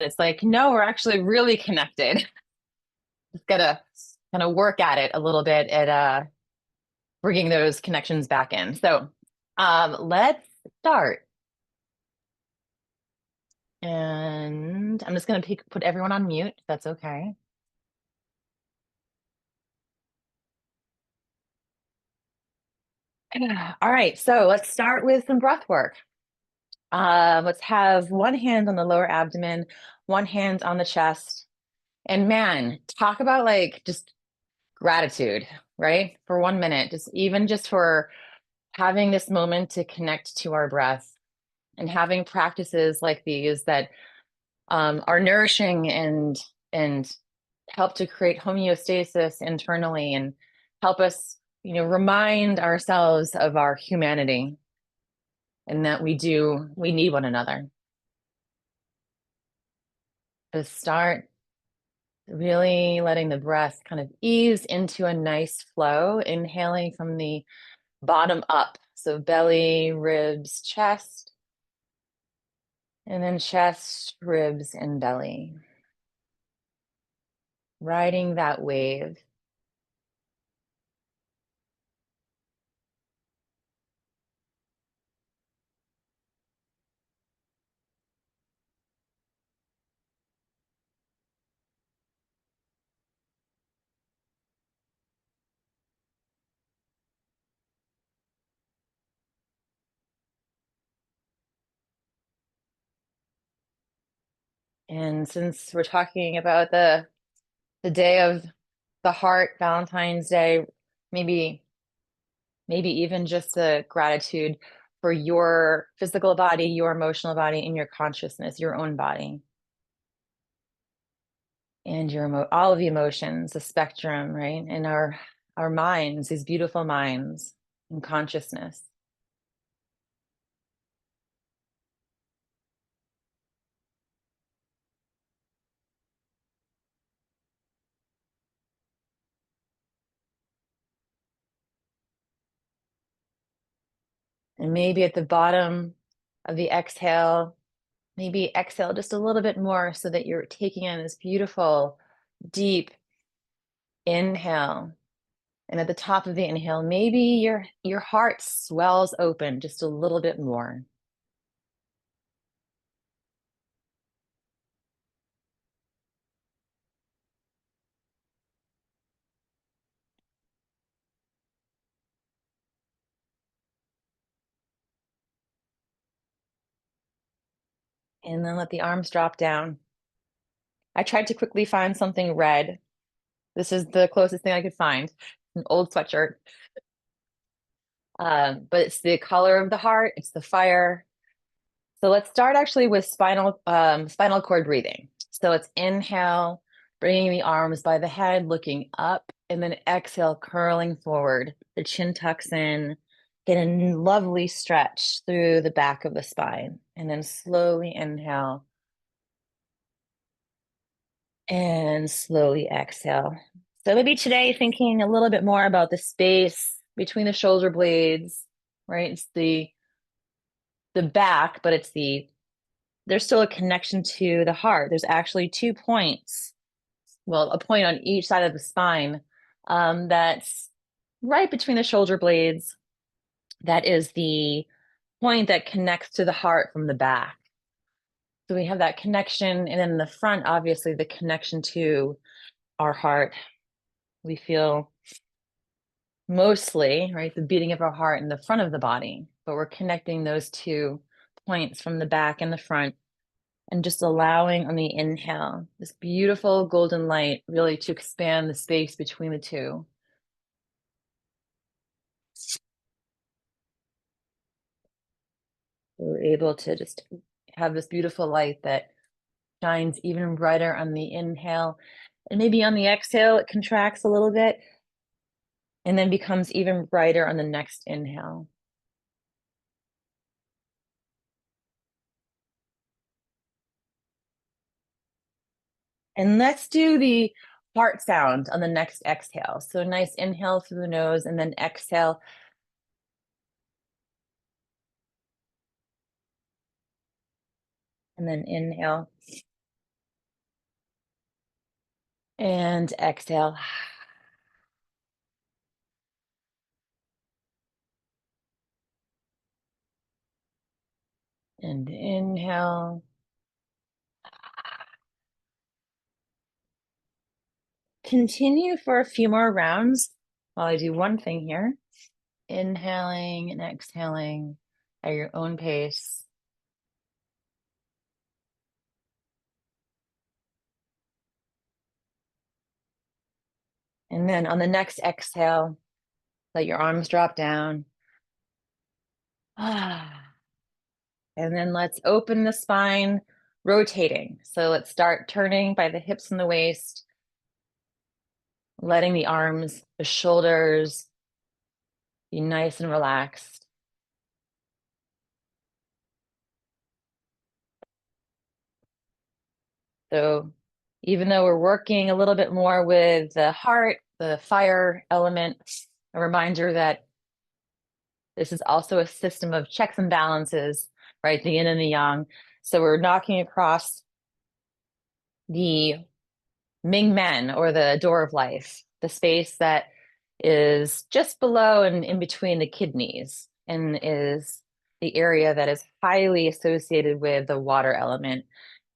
It's like, no, we're actually really connected. Just gotta kind of work at it a little bit at bringing those connections back in. So let's start. And I'm just gonna put everyone on mute, if that's okay. All right, so let's start with some breath work. Let's have one hand on the lower abdomen, one hand on the chest. And man, talk about like just gratitude, right? For 1 minute, just even just for having this moment to connect to our breath and having practices like these that are nourishing and help to create homeostasis internally and help us, remind ourselves of our humanity and that we need one another. To start really letting the breath kind of ease into a nice flow, inhaling from the bottom up. So belly, ribs, chest, and then chest, ribs, and belly. Riding that wave. And since we're talking about the day of the heart, Valentine's Day, maybe even just the gratitude for your physical body, your emotional body, and your consciousness, your own body, and all of the emotions, the spectrum, right? And our minds, these beautiful minds and consciousness. And maybe at the bottom of the exhale, maybe exhale just a little bit more so that you're taking in this beautiful, deep inhale. And at the top of the inhale, maybe your heart swells open just a little bit more. And then let the arms drop down. I tried to quickly find something red. This is the closest thing I could find, an old sweatshirt. But it's the color of the heart, it's the fire. So let's start actually with spinal cord breathing. So let's inhale, bringing the arms by the head, looking up, and then exhale, curling forward. The chin tucks in, get a lovely stretch through the back of the spine, and then slowly inhale and slowly exhale. So maybe today thinking a little bit more about the space between the shoulder blades, right? It's the back, but there's still a connection to the heart. There's actually 2 points, well, a point on each side of the spine, that's right between the shoulder blades. That is the point that connects to the heart from the back. So we have that connection, and then in the front, obviously, the connection to our heart. We feel mostly, right, the beating of our heart in the front of the body, but we're connecting those 2 points from the back and the front and just allowing on the inhale this beautiful golden light really to expand the space between the two. We're able to just have this beautiful light that shines even brighter on the inhale. And maybe on the exhale, it contracts a little bit and then becomes even brighter on the next inhale. And let's do the heart sound on the next exhale. So nice inhale through the nose and then exhale. And then inhale. And exhale. And inhale. Continue for a few more rounds while I do one thing here. Inhaling and exhaling at your own pace. And then on the next exhale, let your arms drop down. And then let's open the spine, rotating. So let's start turning by the hips and the waist, letting the arms, the shoulders be nice and relaxed. So even though we're working a little bit more with the heart, the fire element, a reminder that this is also a system of checks and balances, right? The yin and the yang. So we're knocking across the Ming Men, or the door of life, the space that is just below and in between the kidneys, and is the area that is highly associated with the water element.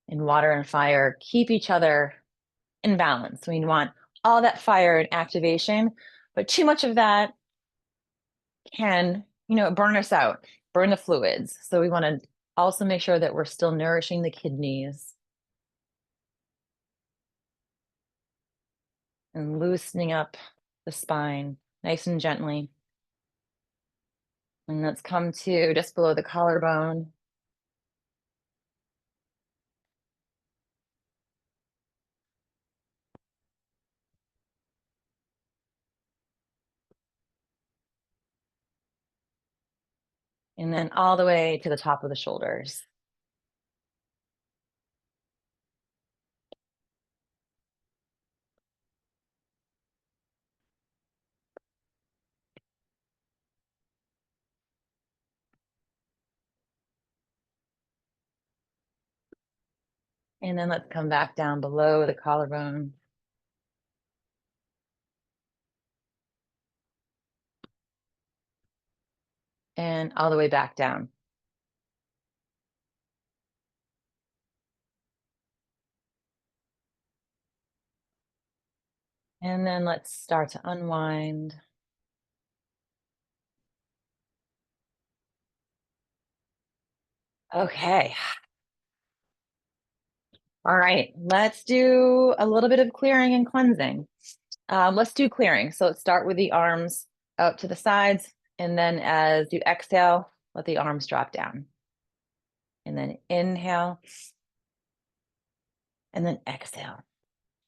And water and fire keep each other in balance. We want all that fire and activation, but too much of that can, burn us out, burn the fluids. So we want to also make sure that we're still nourishing the kidneys and loosening up the spine nice and gently. And let's come to just below the collarbone. And then all the way to the top of the shoulders. And then let's come back down below the collarbone. And all the way back down. And then let's start to unwind. Okay. All right, let's do a little bit of clearing and cleansing. Let's do clearing. So let's start with the arms out to the sides. And then as you exhale, let the arms drop down. And then inhale. And then exhale.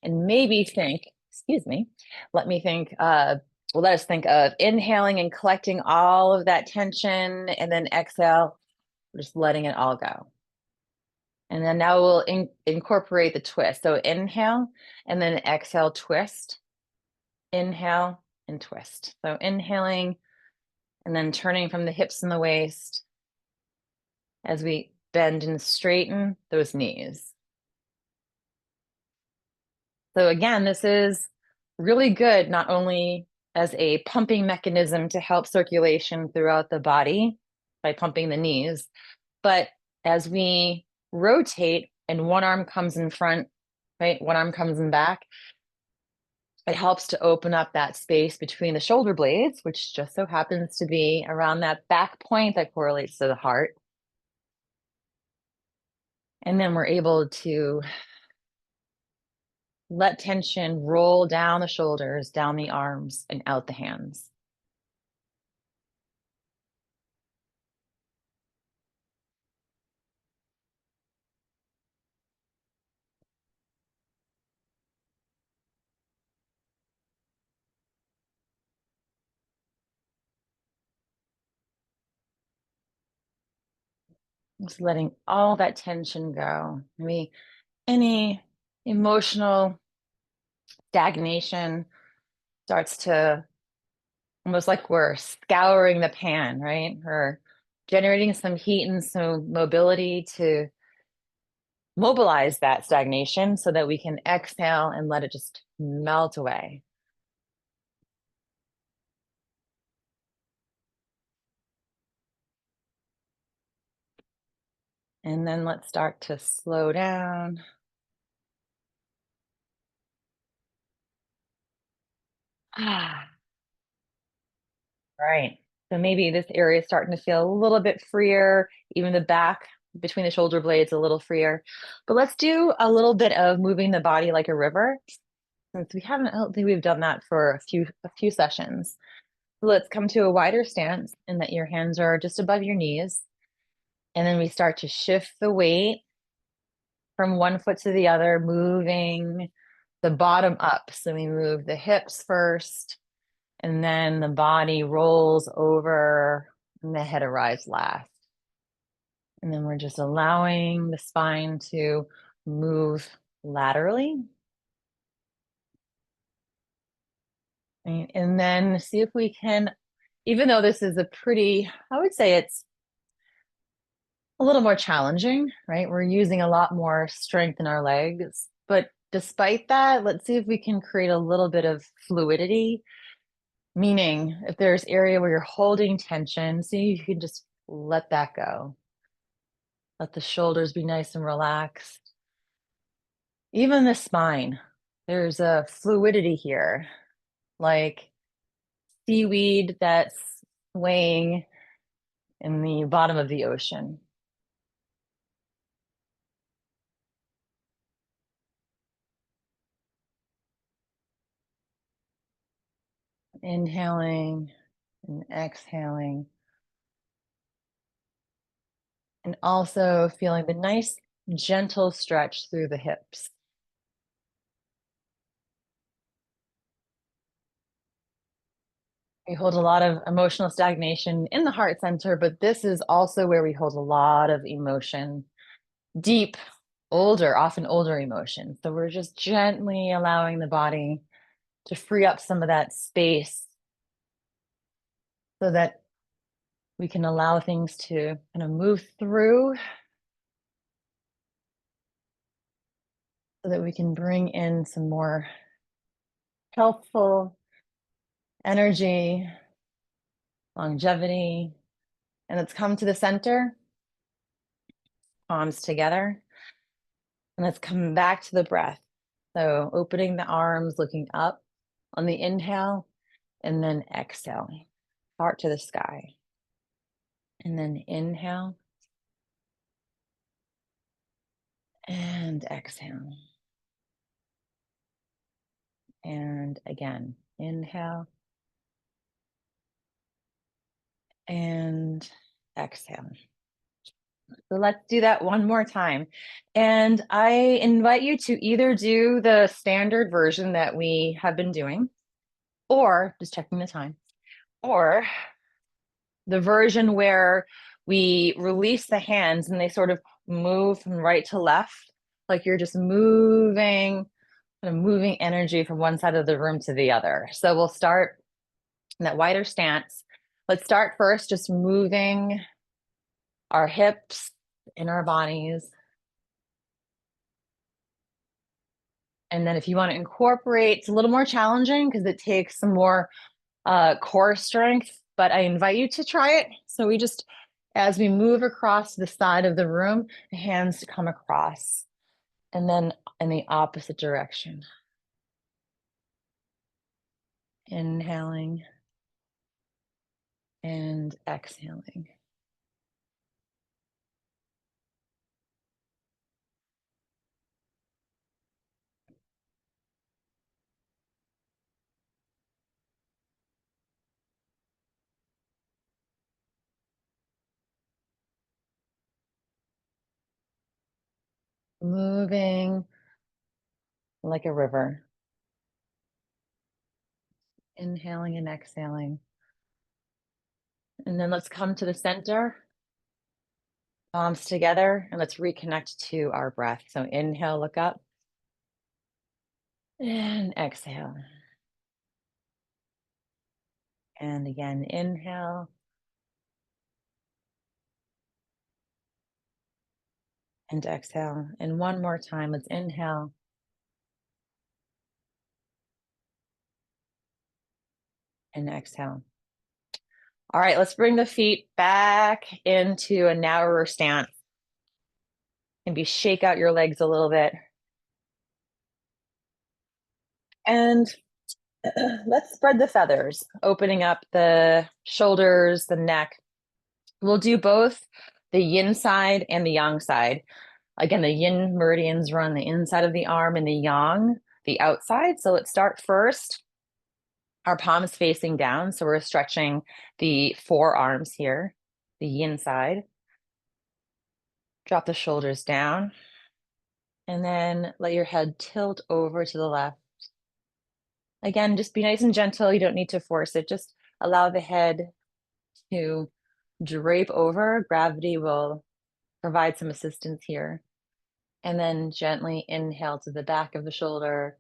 And maybe think, excuse me, let us think of inhaling and collecting all of that tension, and then exhale, just letting it all go. And then now we'll incorporate the twist. So inhale, and then exhale, twist, inhale, and twist. So inhaling, and then turning from the hips and the waist as we bend and straighten those knees. So again, this is really good, not only as a pumping mechanism to help circulation throughout the body by pumping the knees, but as we rotate and one arm comes in front, right? One arm comes in back, it helps to open up that space between the shoulder blades, which just so happens to be around that back point that correlates to the heart. And then we're able to let tension roll down the shoulders, down the arms, and out the hands. Just letting all that tension go. Maybe any emotional stagnation starts to, almost like we're scouring the pan, right? Or generating some heat and some mobility to mobilize that stagnation so that we can exhale and let it just melt away. And then let's start to slow down. Ah, right. So maybe this area is starting to feel a little bit freer, even the back between the shoulder blades a little freer. But let's do a little bit of moving the body like a river, since we haven't, I don't think we've done that for a few sessions. So let's come to a wider stance and that your hands are just above your knees. And then we start to shift the weight from one foot to the other, moving the bottom up. So we move the hips first, and then the body rolls over and the head arrives last. And then we're just allowing the spine to move laterally. And then see if we can, even though this is a pretty, I would say it's a little more challenging, right? We're using a lot more strength in our legs. But despite that, let's see if we can create a little bit of fluidity, meaning if there's area where you're holding tension, see you can just let that go. Let the shoulders be nice and relaxed. Even the spine, there's a fluidity here, like seaweed that's swaying in the bottom of the ocean. Inhaling and exhaling. And also feeling the nice, gentle stretch through the hips. We hold a lot of emotional stagnation in the heart center, but this is also where we hold a lot of emotion, deep, older, often older emotion. So we're just gently allowing the body to free up some of that space so that we can allow things to kind of move through so that we can bring in some more healthful energy, longevity. And let's come to the center, palms together. And let's come back to the breath. So opening the arms, looking up on the inhale, and then exhale, heart to the sky. And then inhale and exhale. And again, inhale and exhale. So let's do that one more time. And I invite you to either do the standard version that we have been doing, or just checking the time, or the version where we release the hands and they sort of move from right to left, like you're just moving, kind of moving energy from one side of the room to the other. So we'll start in that wider stance. Let's start first just moving our hips in our bodies. And then if you want to incorporate, it's a little more challenging because it takes some more core strength, but I invite you to try it. So we just, as we move across the side of the room, the hands come across and then in the opposite direction. Inhaling and exhaling. Moving like a river. Inhaling and exhaling. And then let's come to the center, palms together, and let's reconnect to our breath. So inhale, look up, and exhale. And again, inhale and exhale. And one more time, let's inhale and exhale. All right, let's bring the feet back into a narrower stance. Maybe shake out your legs a little bit. And let's spread the feathers, opening up the shoulders, the neck. We'll do both the yin side and the yang side. Again, the yin meridians run the inside of the arm and the yang, the outside. So let's start first. Our palms facing down. So we're stretching the forearms here, the yin side. Drop the shoulders down. And then let your head tilt over to the left. Again, just be nice and gentle. You don't need to force it. Just allow the head to drape over. Gravity will provide some assistance here. And then gently inhale to the back of the shoulder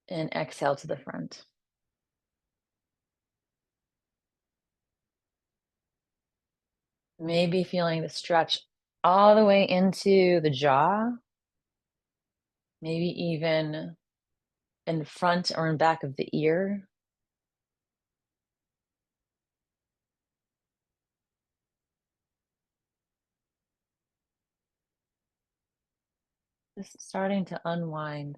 and exhale to the front. Maybe feeling the stretch all the way into the jaw, maybe even in front or in back of the ear. Just starting to unwind.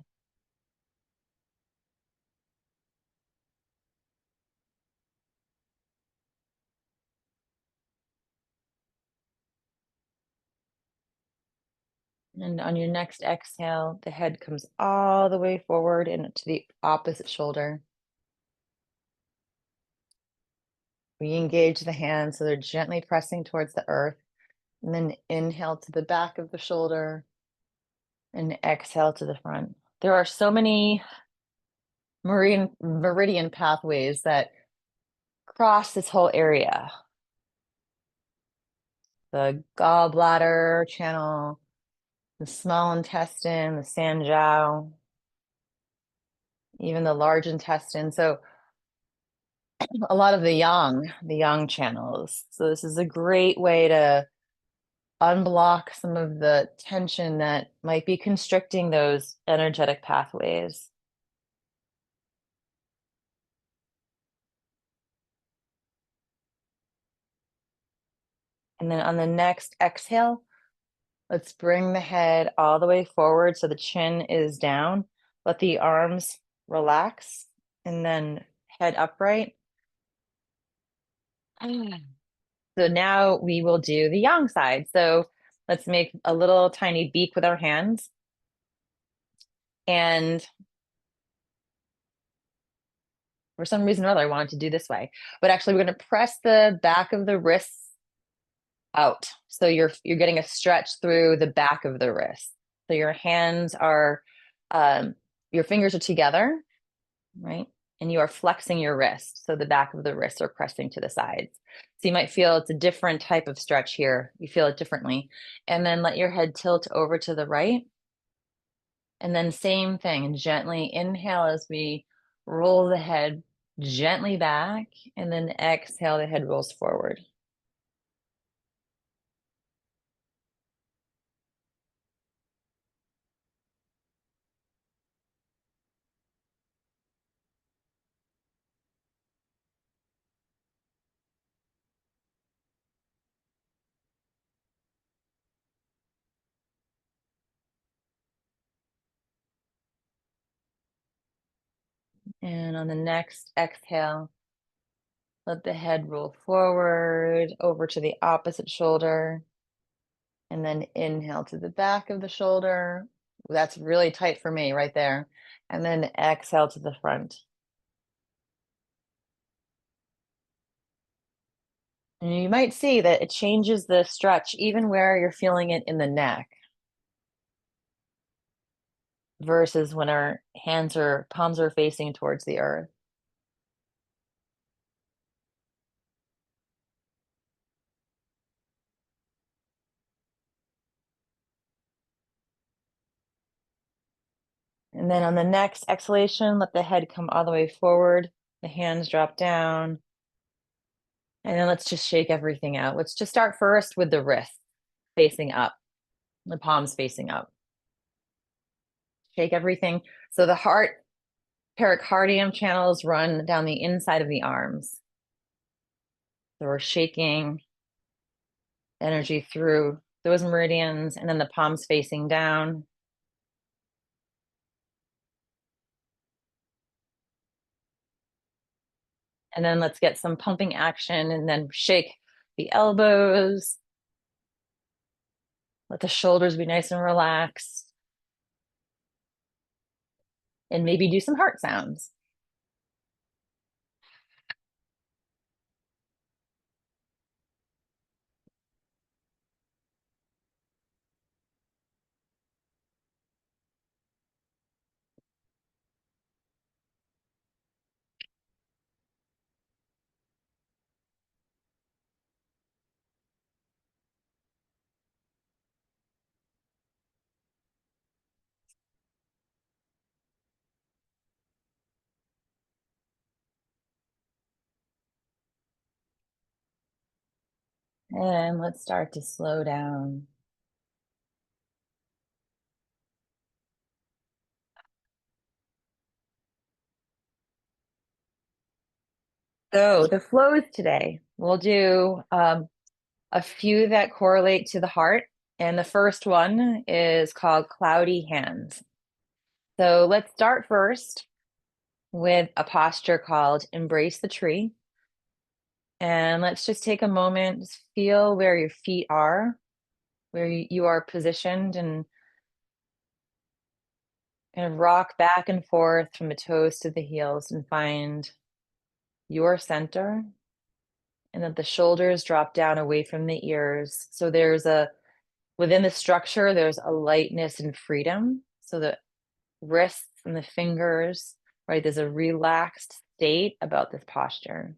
And on your next exhale, the head comes all the way forward and to the opposite shoulder. Re-engage the hands so they're gently pressing towards the earth. And then inhale to the back of the shoulder and exhale to the front. There are so many meridian pathways that cross this whole area. The gallbladder channel, the small intestine, the sanjiao, even the large intestine. So a lot of the yang channels. So this is a great way to unblock some of the tension that might be constricting those energetic pathways. And then on the next exhale, let's bring the head all the way forward so the chin is down. Let the arms relax and then head upright. So now we will do the yang side. So let's make a little tiny beak with our hands. And for some reason or other, I wanted to do this way. But actually, we're going to press the back of the wrists out. So you're getting a stretch through the back of the wrist. So your hands are, your fingers are together, right? And you are flexing your wrist. So the back of the wrists are pressing to the sides. So you might feel it's a different type of stretch here. You feel it differently. And then let your head tilt over to the right. And then same thing, gently inhale as we roll the head gently back, and then exhale, the head rolls forward. And on the next exhale, let the head roll forward over to the opposite shoulder. And then inhale to the back of the shoulder. That's really tight for me right there. And then exhale to the front. And you might see that it changes the stretch even where you're feeling it in the neck versus when our palms are facing towards the earth. And then on the next exhalation, let the head come all the way forward. The hands drop down. And then let's just shake everything out. Let's just start first with the wrist facing up. the palms facing up. Shake everything. So the heart pericardium channels run down the inside of the arms. So we're shaking energy through those meridians, and then the palms facing down. And then let's get some pumping action, and then shake the elbows. Let the shoulders be nice and relaxed. And maybe do some heart sounds. And let's start to slow down. So the flows today, we'll do a few that correlate to the heart. And the first one is called cloudy hands. So let's start first with a posture called embrace the tree. And let's just take a moment, just feel where your feet are, where you are positioned, and kind of rock back and forth from the toes to the heels and find your center. And that the shoulders drop down away from the ears. So within the structure, there's a lightness and freedom. So the wrists and the fingers, right? There's a relaxed state about this posture.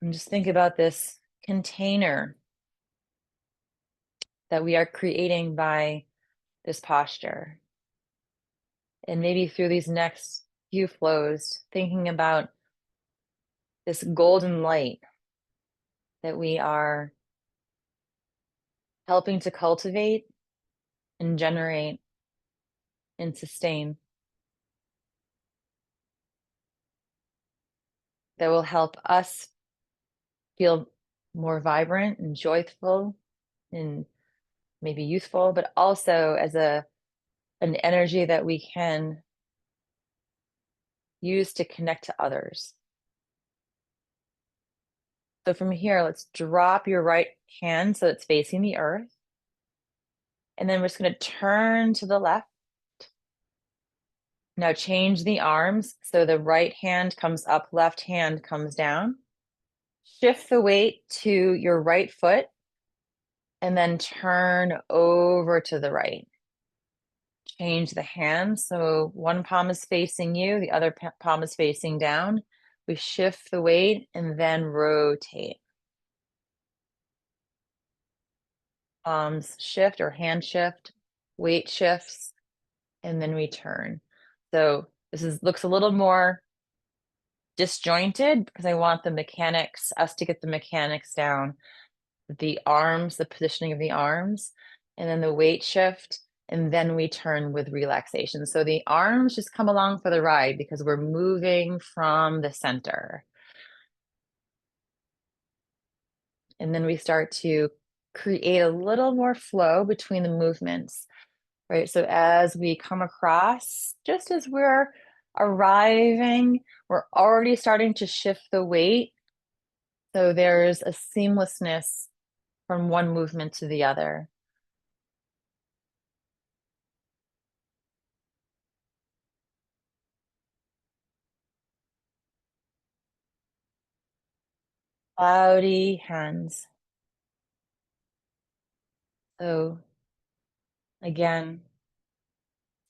And just think about this container that we are creating by this posture. And maybe through these next few flows, thinking about this golden light that we are helping to cultivate and generate and sustain, that will help us feel more vibrant and joyful and maybe youthful, but also as an energy that we can use to connect to others. So from here, let's drop your right hand so it's facing the earth. And then we're just going to turn to the left. Now change the arms. So the right hand comes up, left hand comes down. Shift the weight to your right foot and then turn over to the right. Change the hands. So one palm is facing you, the other palm is facing down. We shift the weight and then rotate. Palms shift or hand shift, weight shifts, and then we turn. So looks a little more disjointed because I want us to get the mechanics down. The arms, the positioning of the arms, and then the weight shift, and then we turn with relaxation. So the arms just come along for the ride because we're moving from the center. And then we start to create a little more flow between the movements, right? So as we come across, just as we're arriving, we're already starting to shift the weight. So there's a seamlessness from one movement to the other. Cloudy hands. So again,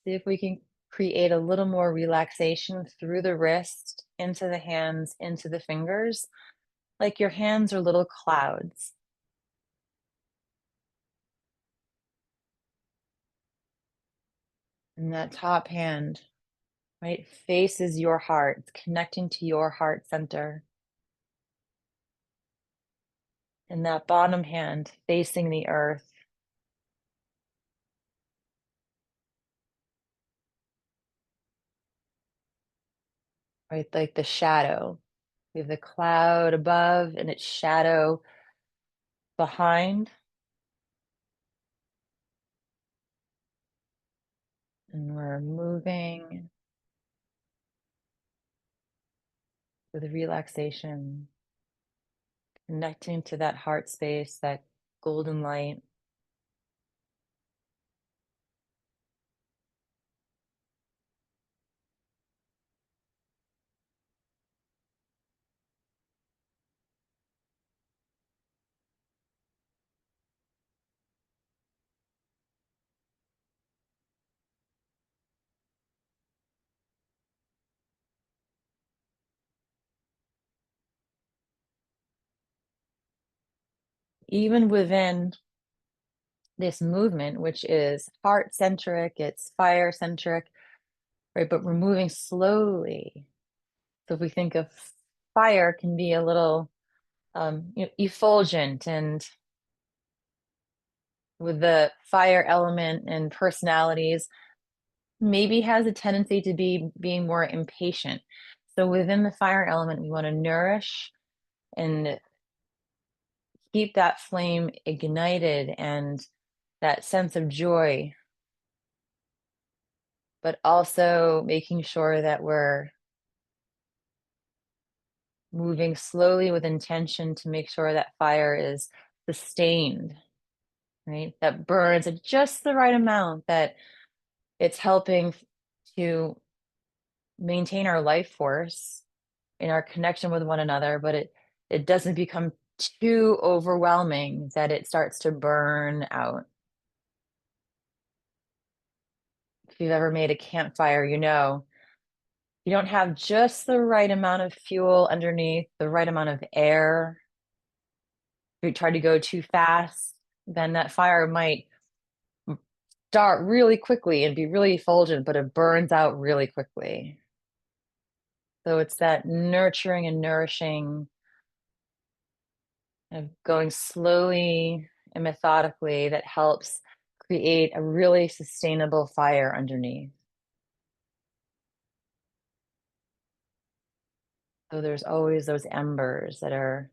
see if we can create a little more relaxation through the wrist, into the hands, into the fingers, like your hands are little clouds. And that top hand, right? Faces your heart, it's connecting to your heart center. And that bottom hand facing the earth, right? Like the shadow. We have the cloud above and its shadow behind. And we're moving with relaxation, connecting to that heart space, that golden light. Even within this movement, which is heart centric, it's fire centric, right? But we're moving slowly. So if we think of fire can be a little effulgent, and with the fire element and personalities, maybe has a tendency to be being more impatient. So within the fire element, we want to nourish and keep that flame ignited and that sense of joy, but also making sure that we're moving slowly with intention to make sure that fire is sustained, right? That burns at just the right amount, that it's helping to maintain our life force in our connection with one another, but it doesn't become too overwhelming that it starts to burn out. If you've ever made a campfire, you know you don't have just the right amount of fuel underneath, the right amount of air. If you try to go too fast, then that fire might start really quickly and be really effulgent, but it burns out really quickly. So it's that nurturing and nourishing of going slowly and methodically that helps create a really sustainable fire underneath. So there's always those embers that are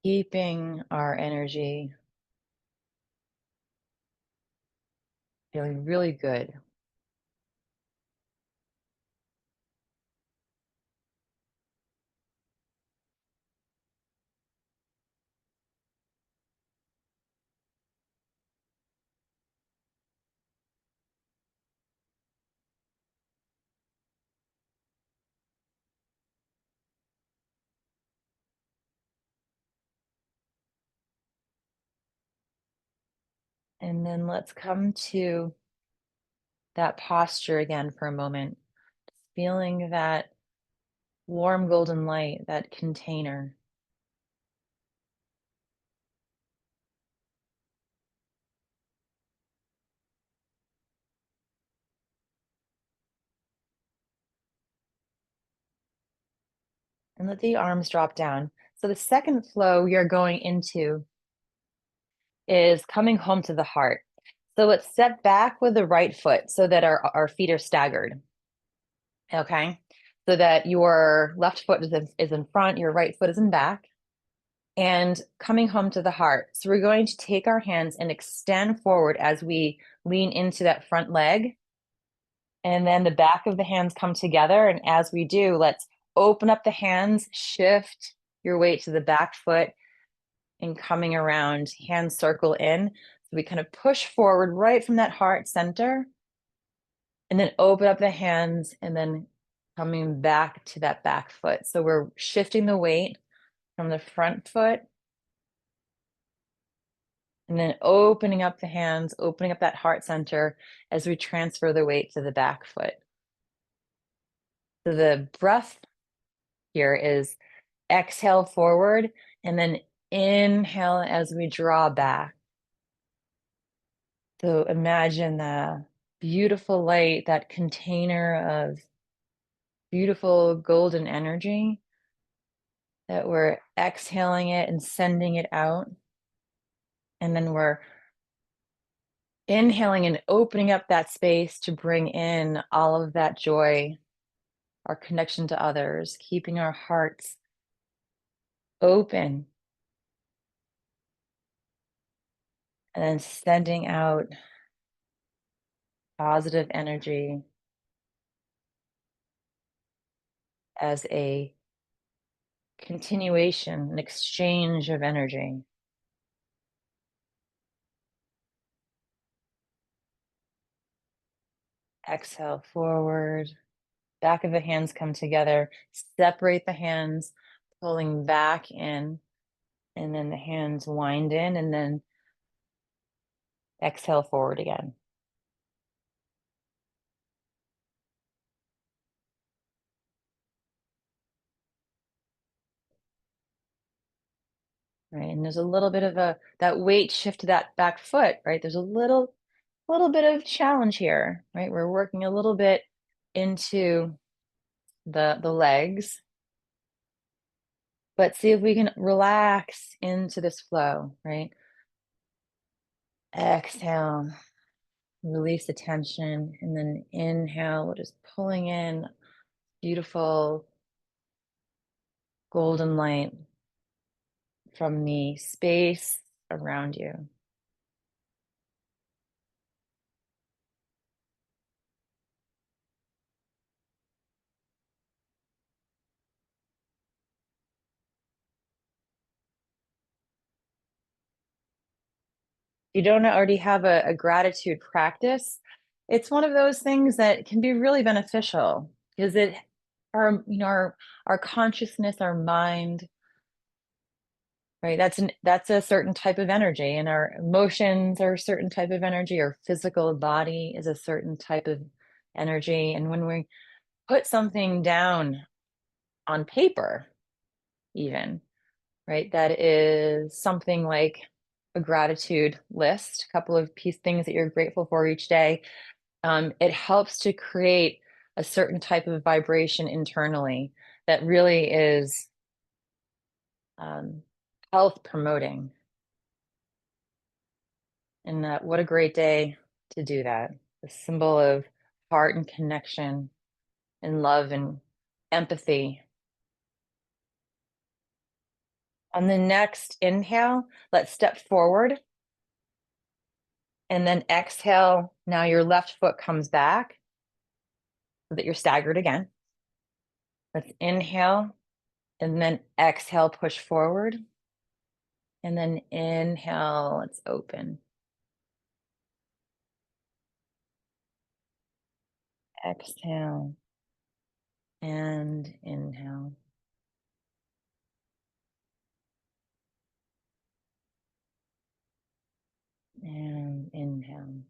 keeping our energy feeling really good. And then let's come to that posture again for a moment, feeling that warm golden light, that container. And let the arms drop down. So the second flow we are going into is coming home to the heart. So let's step back with the right foot so that our feet are staggered. Okay. So that your left foot is in front, your right foot is in back, and coming home to the heart. So we're going to take our hands and extend forward as we lean into that front leg. And then the back of the hands come together. And as we do, let's open up the hands, shift your weight to the back foot, and coming around, hands circle in. So we kind of push forward right from that heart center, and then open up the hands, and then coming back to that back foot. So we're shifting the weight from the front foot, and then opening up the hands, opening up that heart center as we transfer the weight to the back foot. So the breath here is exhale forward, and then inhale as we draw back. So imagine the beautiful light, that container of beautiful golden energy that we're exhaling it and sending it out. And then we're inhaling and opening up that space to bring in all of that joy, our connection to others, keeping our hearts open, and then sending out positive energy as a continuation, an exchange of energy. Exhale forward, back of the hands come together, separate the hands, pulling back in, and then the hands wind in, and then exhale forward again. Right, and there's a little bit of that weight shift to that back foot, right? There's a little bit of challenge here, right? We're working a little bit into the legs, but see if we can relax into this flow, right? Exhale, release the tension, and then inhale, we're just pulling in beautiful golden light from the space around you. You don't already have a gratitude practice, it's one of those things that can be really beneficial because it our consciousness, our mind, right? That's a certain type of energy, and our emotions are a certain type of energy. Our physical body is a certain type of energy. And when we put something down on paper, even, right, that is something like a gratitude list, a couple of things that you're grateful for each day. It helps to create a certain type of vibration internally that really is um, health promoting. And what a great day to do that. The symbol of heart and connection and love and empathy. On the next inhale, let's step forward and then exhale. Now your left foot comes back so that you're staggered again. Let's inhale and then exhale, push forward. And then inhale, let's open. Exhale and inhale. And inhale.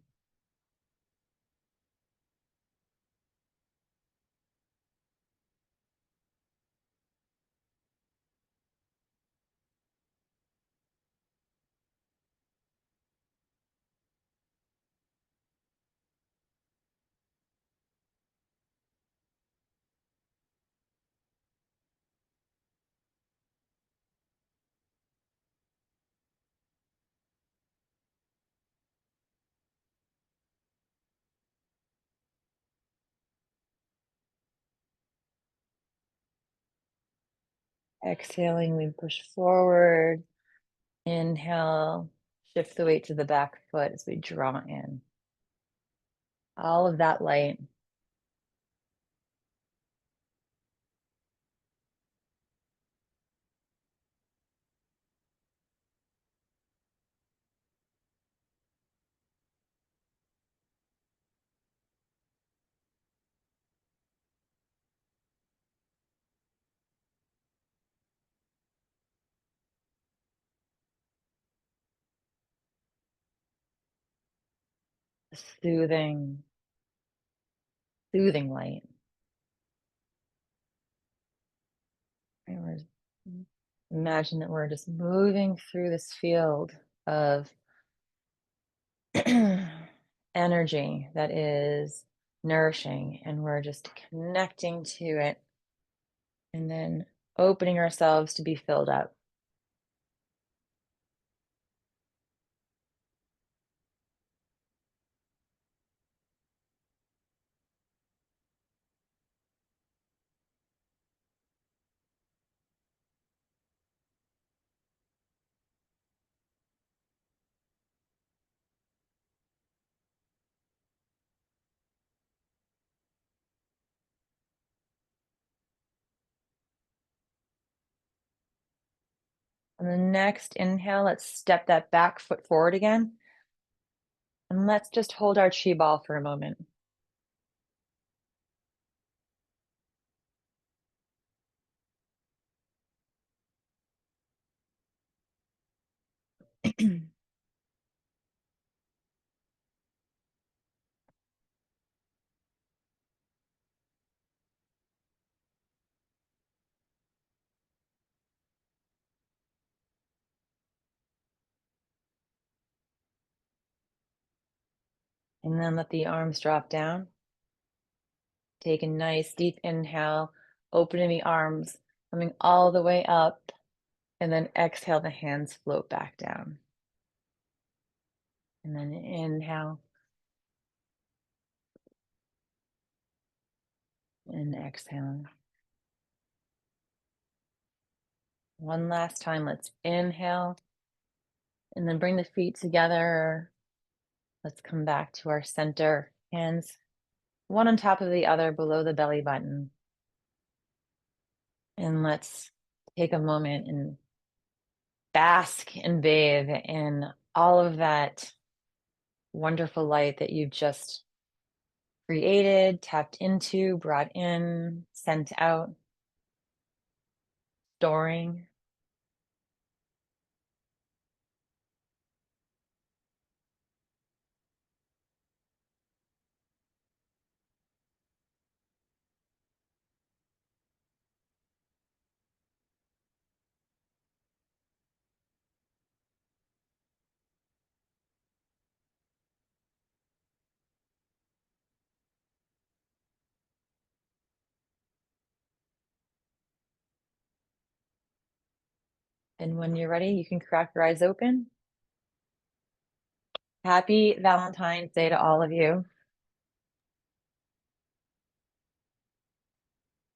Exhaling, we push forward. Inhale, shift the weight to the back foot as we draw in. All of that light. Soothing, soothing light. And imagine that we're just moving through this field of energy that is nourishing, and we're just connecting to it and then opening ourselves to be filled up. On the next inhale, let's step that back foot forward again. And let's just hold our chi ball for a moment. And then let the arms drop down. Take a nice deep inhale, opening the arms, coming all the way up, and then exhale, the hands float back down. And then inhale and exhale. One last time, let's inhale and then bring the feet together. Let's come back to our center, hands one on top of the other below the belly button. And let's take a moment and bask and bathe in all of that wonderful light that you've just created, tapped into, brought in, sent out, storing. And when you're ready, you can crack your eyes open. Happy Valentine's Day to all of you.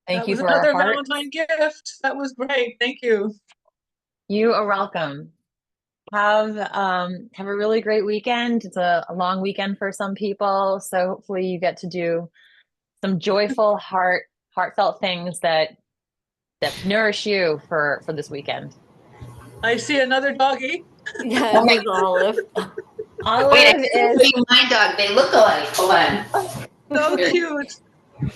Thank you for our another hearts. Valentine gift. That was great. Thank you. You are welcome. Have a really great weekend. It's a long weekend for some people, so hopefully you get to do some joyful, heartfelt things that nourish you for this weekend. I see another doggy. Yeah, with Olive. Olive Wait, I is see my dog. They look alike. Hold on. So cute.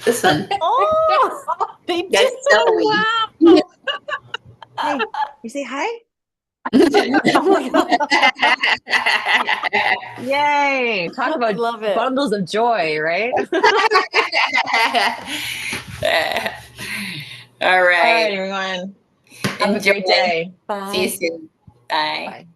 This one. Oh, they Yes, did. Zoe. Wow. hey, you say hi? Oh my God. Yay! Talk I about love it. bundles of joy, right? All All right, right. everyone. Have a great Enjoy. day. Bye. See you soon. Bye. Bye.